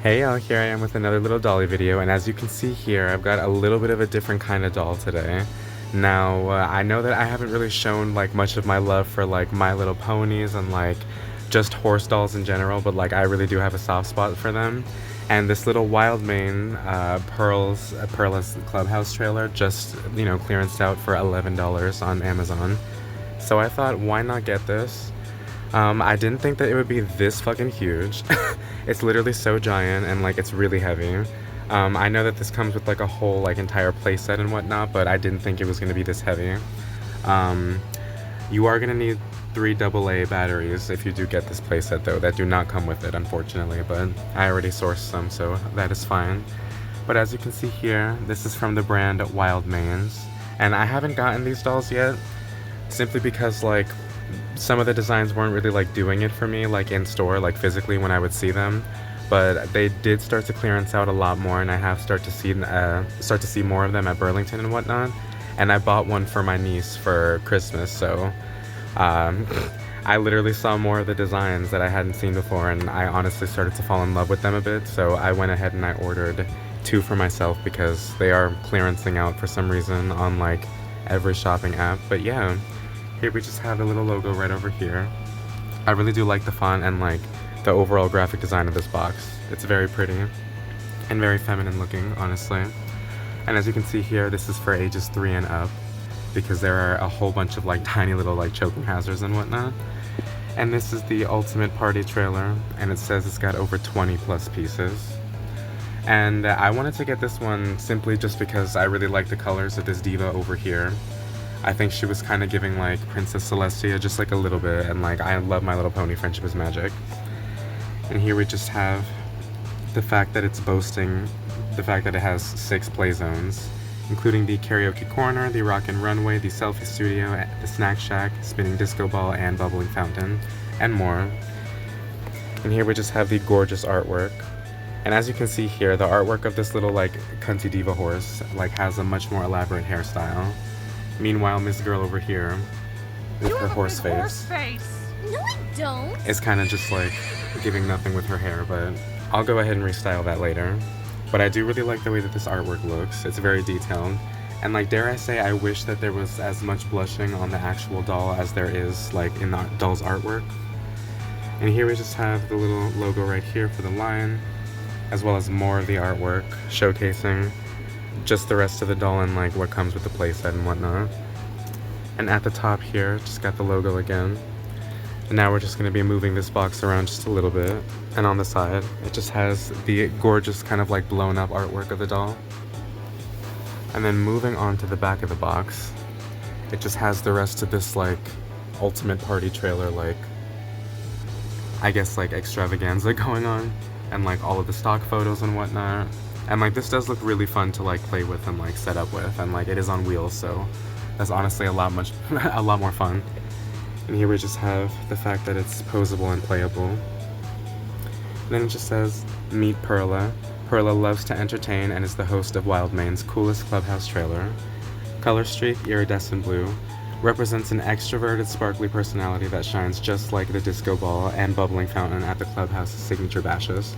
Hey y'all, here I am with another little dolly video, and as you can see here, I've got a little bit of a different kind of doll today. Now, I know that I haven't really shown like much of my love for like My Little Ponies and like just horse dolls in general, but like I really do have a soft spot for them. And this little Wild Mane Perla's Clubhouse trailer just, clearanced out for $11 on Amazon. So I thought, why not get this? I didn't think that it would be this fucking huge. It's literally so giant and like it's really heavy. I know that this comes with like a whole like entire playset and whatnot, but I didn't think it was gonna be this heavy. You are gonna need 3 AA batteries if you do get this playset though, that do not come with it unfortunately, but I already sourced some, so that is fine. But as you can see here, this is from the brand Wild Manes, and I haven't gotten these dolls yet, simply because like some of the designs weren't really like doing it for me like in store, like physically when I would see them, but they did start to clearance out a lot more, and I have start to see more of them at Burlington and whatnot. And I bought one for my niece for Christmas, so I literally saw more of the designs that I hadn't seen before, and I honestly started to fall in love with them a bit, so I went ahead and I ordered 2 for myself because they are clearancing out for some reason on like every shopping app. But yeah, here we just have the little logo right over here. I really do like the font and like the overall graphic design of this box. It's very pretty and very feminine looking, honestly. And as you can see here, this is for ages 3 and up because there are a whole bunch of like tiny little like choking hazards and whatnot. And this is the ultimate party trailer, and it says it's got over 20 plus pieces. And I wanted to get this one simply just because I really like the colors of this diva over here. I think she was kind of giving like Princess Celestia just like a little bit, and like I love My Little Pony Friendship is Magic. And here we just have the fact that it's boasting the fact that it has 6 play zones, including the karaoke corner, the rock and runway, the selfie studio, the snack shack, spinning disco ball, and bubbling fountain, and more. And here we just have the gorgeous artwork. And as you can see here, the artwork of this little like cunty diva horse like has a much more elaborate hairstyle. Meanwhile, Miss Girl over here, with her horse face, No, I don't. is kind of just like giving nothing with her hair, but I'll go ahead and restyle that later. But I do really like the way that this artwork looks. It's very detailed. And like, dare I say, I wish that there was as much blushing on the actual doll as there is like in the doll's artwork. And here we just have the little logo right here for the lion, as well as more of the artwork showcasing just the rest of the doll and like what comes with the playset and whatnot. And at the top here, just got the logo again. And now we're just going to be moving this box around just a little bit. And on the side, it just has the gorgeous kind of like blown up artwork of the doll. And then moving on to the back of the box, it just has the rest of this like ultimate party trailer, like I guess like extravaganza going on, and like all of the stock photos and whatnot. And like this does look really fun to like play with and like set up with, and like it is on wheels, so that's honestly a lot more fun. And here we just have the fact that it's posable and playable. And then it just says, meet Perla. Perla loves to entertain and is the host of Wild Mane's coolest Clubhouse trailer. Color streak, iridescent blue, represents an extroverted, sparkly personality that shines just like the disco ball and bubbling fountain at the Clubhouse's signature bashes.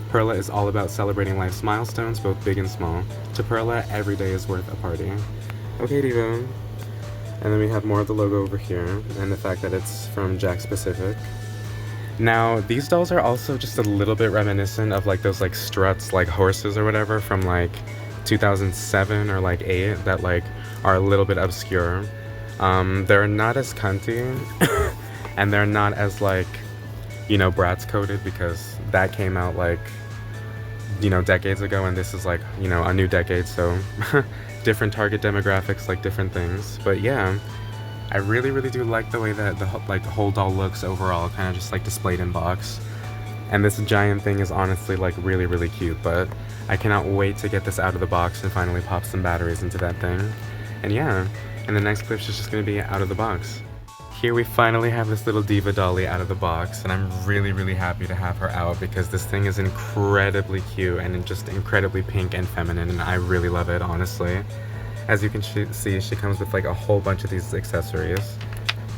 Perla is all about celebrating life's milestones, both big and small. To Perla, every day is worth a party. Okay, Diva. And then we have more of the logo over here, and the fact that it's from Jack Pacific. Now, these dolls are also just a little bit reminiscent of like those like struts, like horses or whatever from like 2007 or like 8 that like are a little bit obscure. They're not as cunty, and they're not as like, Bratz coded, because that came out like, decades ago, and this is like, a new decade, so different target demographics, like different things. But yeah, I really do like the way that the whole doll looks overall, kind of just like displayed in box. And this giant thing is honestly like really cute, but I cannot wait to get this out of the box and finally pop some batteries into that thing. And yeah, and the next clip is just gonna be out of the box. Here we finally have this little diva dolly out of the box, and I'm really happy to have her out because this thing is incredibly cute and just incredibly pink and feminine, and I really love it, honestly. As you can see, she comes with like a whole bunch of these accessories.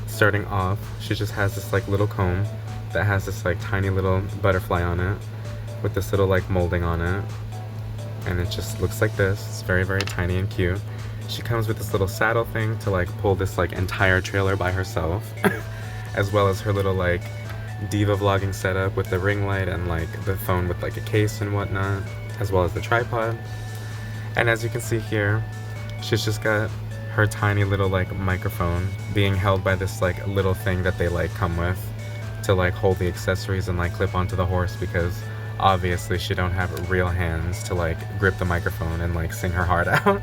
Starting off, she just has this like little comb that has this like tiny little butterfly on it. with this little like molding on it. And it just looks like this. It's very, very tiny and cute. She comes with this little saddle thing to like pull this like entire trailer by herself. As well as her little like diva vlogging setup with the ring light and like the phone with like a case and whatnot, as well as the tripod. And as you can see here, she's just got her tiny little like microphone being held by this like little thing that they like come with to like hold the accessories and like clip onto the horse, because obviously she don't have real hands to like grip the microphone and like sing her heart out.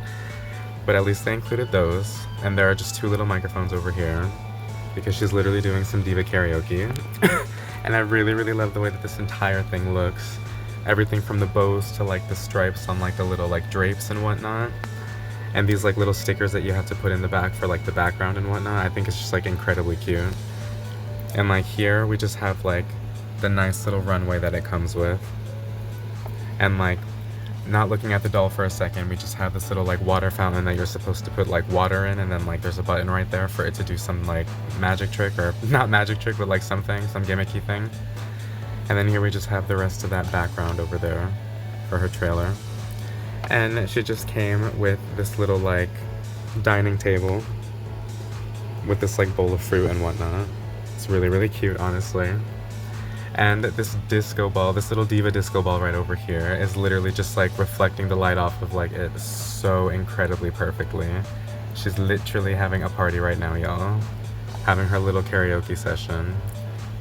But at least they included those. And there are just 2 little microphones over here because she's literally doing some diva karaoke. And I really, really love the way that this entire thing looks. Everything from the bows to like the stripes on like the little like drapes and whatnot. And these like little stickers that you have to put in the back for like the background and whatnot. I think it's just like incredibly cute. And like here we just have like the nice little runway that it comes with. And like, not looking at the doll for a second, we just have this little like water fountain that you're supposed to put like water in, and then like there's a button right there for it to do some like magic trick, or not magic trick, but like something, some gimmicky thing. And then here we just have the rest of that background over there for her trailer. And she just came with this little like dining table with this like bowl of fruit and whatnot. It's really, really cute, honestly. And this disco ball, this little diva disco ball right over here is literally just like reflecting the light off of like it so incredibly perfectly. She's literally having a party right now, y'all. Having her little karaoke session.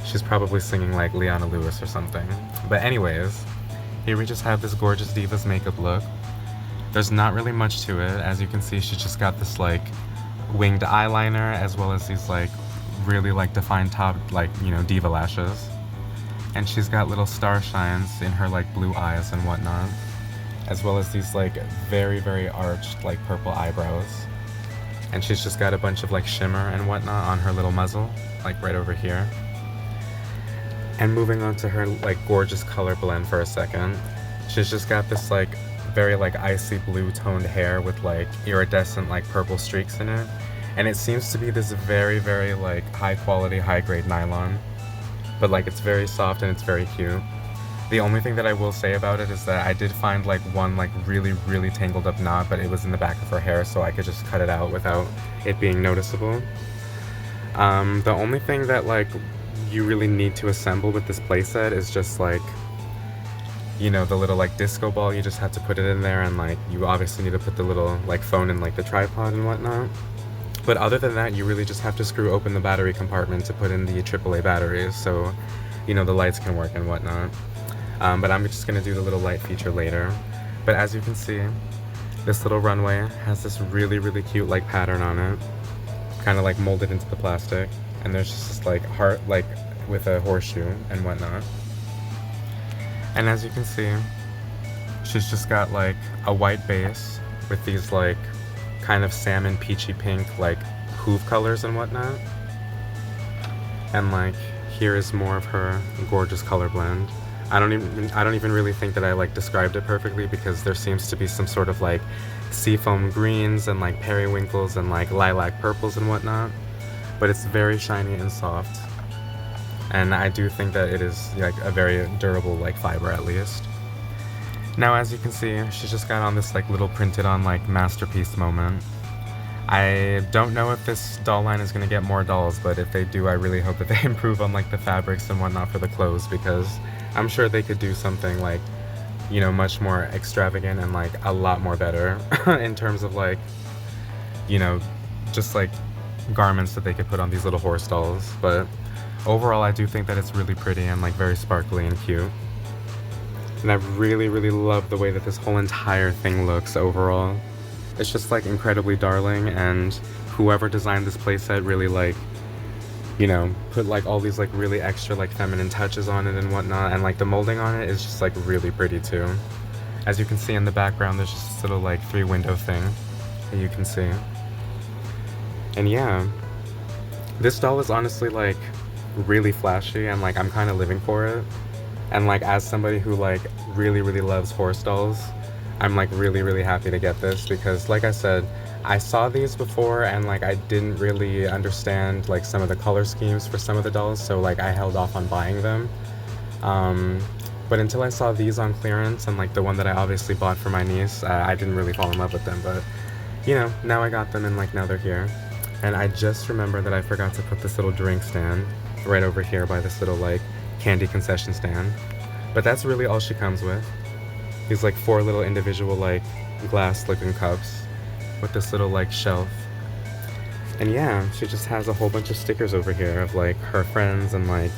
She's probably singing like Leona Lewis or something. But anyways, here we just have this gorgeous diva's makeup look. There's not really much to it. As you can see, she's just got this like winged eyeliner, as well as these like really like defined top, like, you know, diva lashes. And she's got little star shines in her like blue eyes and whatnot, as well as these like very, very arched like purple eyebrows. And she's just got a bunch of like shimmer and whatnot on her little muzzle, like right over here. And moving on to her like gorgeous color blend for a second, she's just got this like very like icy blue toned hair with like iridescent like purple streaks in it. And it seems to be this very, very like high quality, high grade nylon. But like it's very soft and it's very cute. The only thing that I will say about it is that I did find like one like really, really tangled up knot, but it was in the back of her hair, so I could just cut it out without it being noticeable. The only thing that like you really need to assemble with this playset is just like, you know, the little like disco ball. You just have to put it in there, and like you obviously need to put the little like phone in like the tripod and whatnot. But other than that, you really just have to screw open the battery compartment to put in the AAA batteries, so, you know, the lights can work and whatnot. But I'm just gonna do the little light feature later. But as you can see, this little runway has this really, really cute like pattern on it, kind of like molded into the plastic. And there's just this like heart, like with a horseshoe and whatnot. And as you can see, she's just got like a white base with these like kind of salmon peachy pink like hoof colors and whatnot. And like here is more of her gorgeous color blend. I don't even really think that I like described it perfectly, because there seems to be some sort of like seafoam greens and like periwinkles and like lilac purples and whatnot. But it's very shiny and soft. And I do think that it is like a very durable like fiber at least. Now, as you can see, she's just got on this like little printed on like masterpiece moment. I don't know if this doll line is gonna get more dolls, but if they do, I really hope that they improve on like the fabrics and whatnot for the clothes, because I'm sure they could do something like, you know, much more extravagant and like a lot more better in terms of like, you know, just like garments that they could put on these little horse dolls. But overall, I do think that it's really pretty and like very sparkly and cute. And I really, really love the way that this whole entire thing looks overall. It's just like incredibly darling, and whoever designed this playset really like, you know, put like all these like really extra like feminine touches on it and whatnot, and like the molding on it is just like really pretty too. As you can see in the background, there's just this little like 3-window thing that you can see. And yeah, this doll is honestly like really flashy, and like I'm kind of living for it. And like as somebody who like really, really loves horse dolls, I'm like really, really happy to get this, because like I said, I saw these before and like I didn't really understand like some of the color schemes for some of the dolls, so like I held off on buying them. But until I saw these on clearance and like the one that I obviously bought for my niece, I didn't really fall in love with them. But you know, now I got them and like now they're here. And I just remembered that I forgot to put this little drink stand right over here by this little like candy concession stand. But that's really all she comes with. These like 4 little individual like glass looking cups with this little like shelf. And yeah, she just has a whole bunch of stickers over here of like her friends and like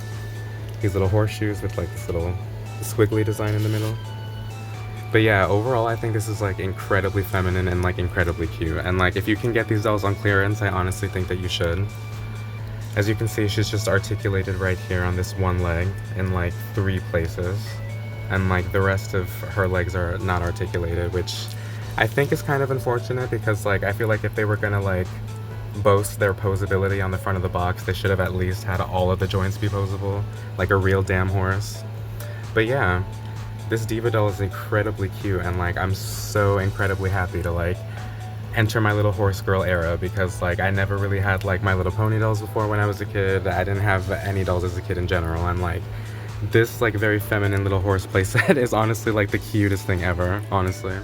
these little horseshoes with like this little squiggly design in the middle. But yeah, overall I think this is like incredibly feminine and like incredibly cute. And like if you can get these dolls on clearance, I honestly think that you should. As you can see, she's just articulated right here on this one leg in like 3 places. And like the rest of her legs are not articulated, which I think is kind of unfortunate because like I feel like if they were gonna like boast their posability on the front of the box, they should have at least had all of the joints be posable, like a real damn horse. But yeah, this diva doll is incredibly cute, and like I'm so incredibly happy to like enter my little horse girl era, because like I never really had like My Little Pony dolls before when I was a kid. I didn't have any dolls as a kid in general, and like this like very feminine little horse playset is honestly like the cutest thing ever, honestly.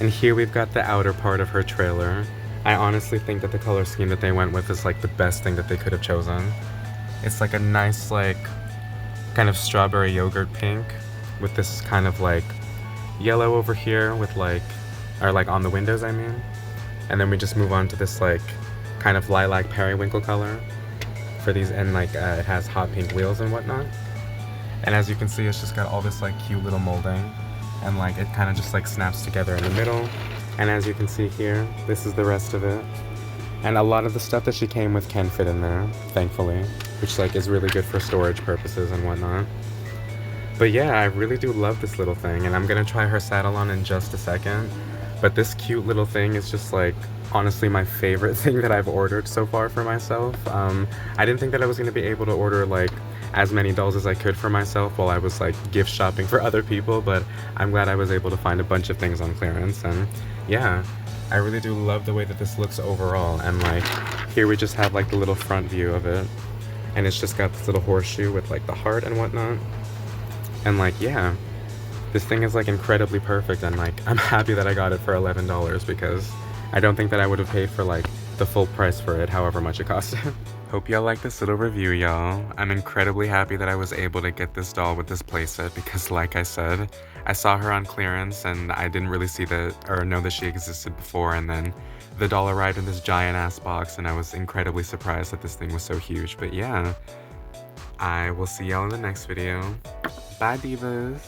And here we've got the outer part of her trailer. I honestly think that the color scheme that they went with is like the best thing that they could have chosen. It's like a nice like kind of strawberry yogurt pink with this kind of like yellow over here with like, or like on the windows I mean. And then we just move on to this like kind of lilac periwinkle color for these, and like it has hot pink wheels and whatnot. And as you can see, it's just got all this like cute little molding, and like it kind of just like snaps together in the middle. And as you can see here, this is the rest of it. And a lot of the stuff that she came with can fit in there, thankfully, which like is really good for storage purposes and whatnot. But yeah, I really do love this little thing, and I'm gonna try her saddle on in just a second. But this cute little thing is just like honestly my favorite thing that I've ordered so far for myself. I didn't think that I was gonna be able to order like as many dolls as I could for myself while I was like gift shopping for other people, but I'm glad I was able to find a bunch of things on clearance. And yeah, I really do love the way that this looks overall. And like here we just have like the little front view of it, and it's just got this little horseshoe with like the heart and whatnot. And like yeah, this thing is like incredibly perfect, and like I'm happy that I got it for $11 because I don't think that I would have paid for like the full price for it, however much it cost. Hope y'all like this little review, y'all. I'm incredibly happy that I was able to get this doll with this playset because like I said, I saw her on clearance and I didn't really see that or know that she existed before, and then the doll arrived in this giant ass box and I was incredibly surprised that this thing was so huge. But yeah, I will see y'all in the next video. Bye, divas.